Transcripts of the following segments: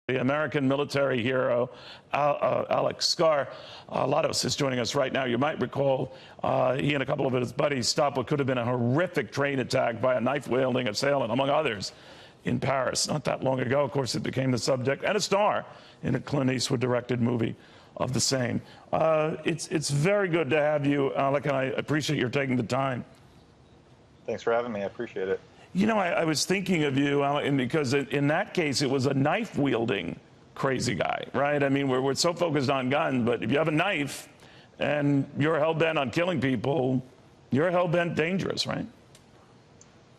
The American military hero, Alek Skarlatos, is joining us right now. You might recall he and a couple of his buddies stopped what could have been a horrific train attack by a knife-wielding assailant, among others, in Paris. Not that long ago, of course, it became the subject and a star in a Clint Eastwood-directed movie of the same. It's very good to have you, Alek, and I appreciate your taking the time. Thanks for having me. I appreciate it. You know, I was thinking of you, Alek, because in that case, it was a knife-wielding crazy guy, right? I mean, we're so focused on guns, but if you have a knife and you're hell-bent on killing people, you're hell-bent dangerous, right?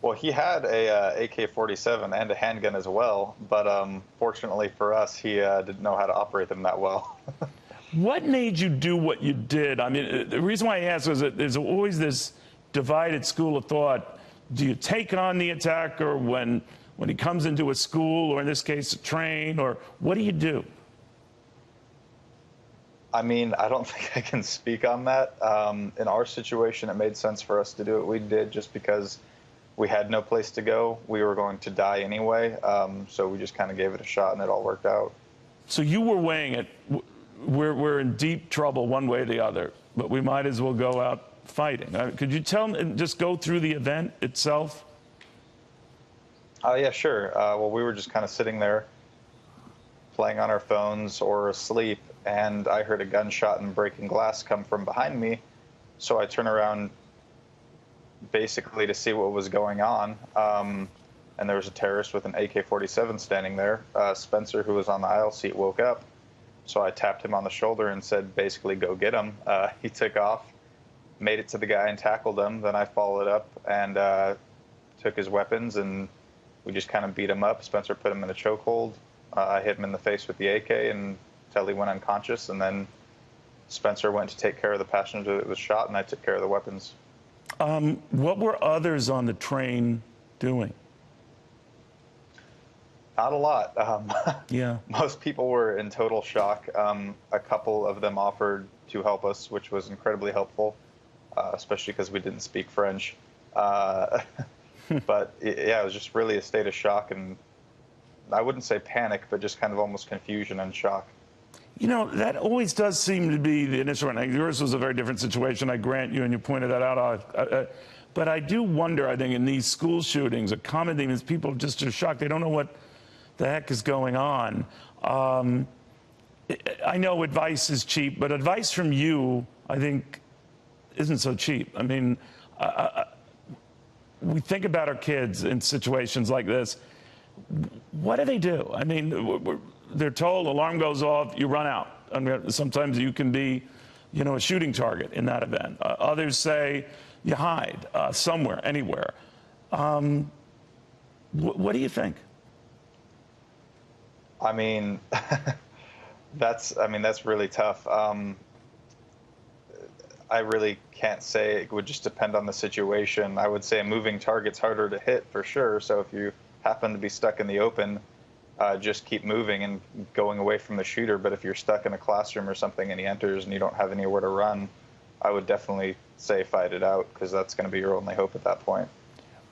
Well, he had a AK-47 and a handgun as well, but fortunately for us, he didn't know how to operate them that well. What made you do what you did? I mean, the reason why I asked was that there's always this divided school of thought. Do you take on the attacker when he comes into a school, or in this case, a train, or what do you do? I mean, I don't think I can speak on that. In our situation, it made sense for us to do what we did just because we had no place to go. We were going to die anyway, so we just kind of gave it a shot, and it all worked out. So you were weighing it. We're in deep trouble one way or the other, but we might as well go out fighting. Could you just go through the event itself? Yeah, sure. Well, we were just kind of sitting there playing on our phones or asleep, and I heard a gunshot and breaking glass come from behind me. So I turned around basically to see what was going on. And there was a terrorist with an AK-47 standing there. Spencer, who was on the aisle seat, woke up. So I tapped him on the shoulder and said, basically, go get him. He took off, made it to the guy and tackled him. Then I followed up and took his weapons, and we just kind of beat him up. Spencer put him in a chokehold. I hit him in the face with the AK until he went unconscious, and then Spencer went to take care of the passenger that was shot, and I took care of the weapons. What were others on the train doing? Not a lot. Yeah. Most people were in total shock. A couple of them offered to help us, which was incredibly helpful, especially because we didn't speak French. But yeah, it was just really a state of shock, and I wouldn't say panic, but just kind of almost confusion and shock. You know, that always does seem to be the initial one. Yours was a very different situation, I grant you, and you pointed that out. But I do wonder, I think, in these school shootings, a common theme is people just are shocked. They don't know what the heck is going on. I know advice is cheap, but advice from you, I think, isn't so cheap. I mean, we think about our kids in situations like this. What do they do? I mean, they're told alarm goes off, you run out. I mean, sometimes you can be, you know, a shooting target in that event. Others say you hide somewhere, anywhere. What do you think? I mean, that's really tough. I really can't say. It would just depend on the situation. I would say a moving target's harder to hit for sure. So if you happen to be stuck in the open, just keep moving and going away from the shooter. But if you're stuck in a classroom or something and he enters and you don't have anywhere to run, I would definitely say fight it out, because that's going to be your only hope at that point.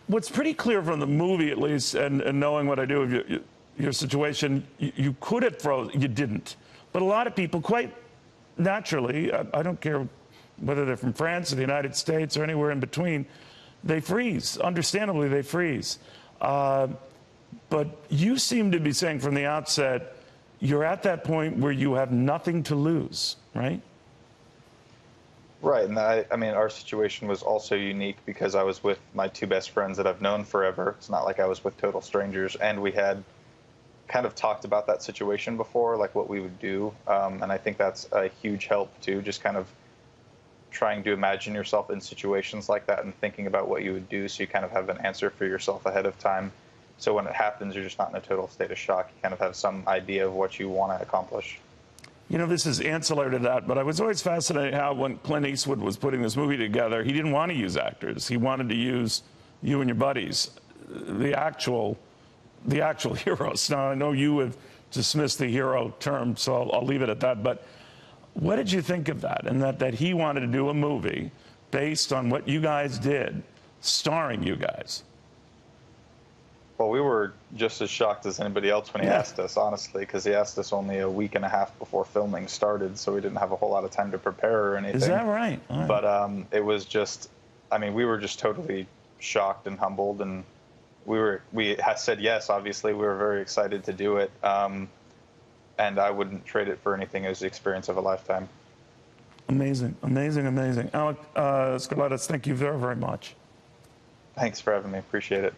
What's pretty clear from the movie, at least, and knowing what I do of your situation, you could have frozen, you didn't. But a lot of people, quite naturally, I don't care whether they're from France or the United States or anywhere in between, they freeze. Understandably, they freeze. But you seem to be saying from the outset, you're at that point where you have nothing to lose, right? Right, and I mean, our situation was also unique because I was with my two best friends that I've known forever. It's not like I was with total strangers, and we had kind of talked about that situation before, like what we would do, and I think that's a huge help too, just kind of trying to imagine yourself in situations like that and thinking about what you would do, so you kind of have an answer for yourself ahead of time. So when it happens, you're just not in a total state of shock. You kind of have some idea of what you want to accomplish. You know, this is ancillary to that, but I was always fascinated how when Clint Eastwood was putting this movie together, he didn't want to use actors. He wanted to use you and your buddies, the actual heroes. Now, I know you have dismissed the hero term, so I'll leave it at that. But what did you think of that? And that he wanted to do a movie based on what you guys did, starring you guys? Well, we were just as shocked as anybody else when he asked us, honestly, because he asked us only a week and a half before filming started, so we didn't have a whole lot of time to prepare or anything. Is that right? All right. But it was just, I mean, we were just totally shocked and humbled, and we had said yes. Obviously, we were very excited to do it, and I wouldn't trade it for anything. It was the experience of a lifetime. Amazing, amazing, amazing. Alek Skarlatos, thank you very, very much. Thanks for having me. Appreciate it.